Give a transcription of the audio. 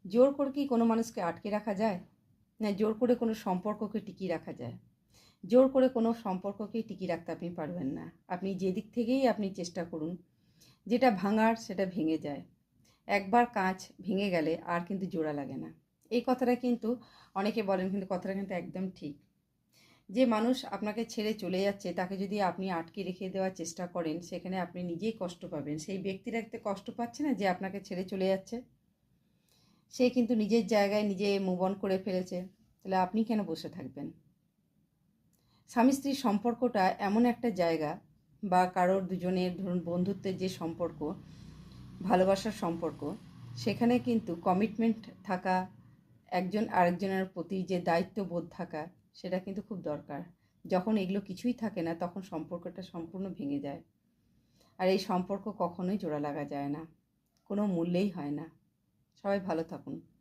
জোর করে কি কোনো মানুষকে আটকে রাখা যায়? না জোর করে কোনো সম্পর্ককে টিকিয়ে রাখা যায়? জোর করে কোনো সম্পর্ককেই টিকিয়ে রাখতে আপনি পারবেন না। আপনি যেদিক থেকেই আপনি চেষ্টা করুন, যেটা ভাঙার সেটা ভেঙে যায়। একবার কাঁচ ভেঙে গেলে আর কিন্তু জোড়া লাগে না। এই কথাটা কিন্তু অনেকে বলেন, কিন্তু কথাটা কিন্তু একদম ঠিক। যে মানুষ আপনাকে ছেড়ে চলে যাচ্ছে তাকে যদি আপনি আটকে রেখে দেওয়ার চেষ্টা করেন, সেখানে আপনি নিজেই কষ্ট পাবেন। সেই ব্যক্তিরা একটা কষ্ট পাচ্ছে না যে আপনাকে ছেড়ে চলে যাচ্ছে? সে কিন্তু নিজের জায়গায় নিজে মুভ অন করে ফেলেছে। তাহলে আপনি কেন বসে থাকবেন? স্বামী স্ত্রীর সম্পর্কটা এমন একটা জায়গা, বা কারোর দুজনের ধরুন বন্ধুত্বের যে সম্পর্ক, ভালোবাসার সম্পর্ক, সেখানে কিন্তু কমিটমেন্ট থাকা, একজন আরেকজনের প্রতি যে দায়িত্ববোধ থাকা, সেটা কিন্তু খুব দরকার। যখন এগুলো কিছুই থাকে না তখন সম্পর্কটা সম্পূর্ণ ভেঙে যায়। আর এই সম্পর্ক কখনোই জোড়া লাগা যায় না, কোনো মূল্যেই হয় না। সবাই ভালো থাকুন।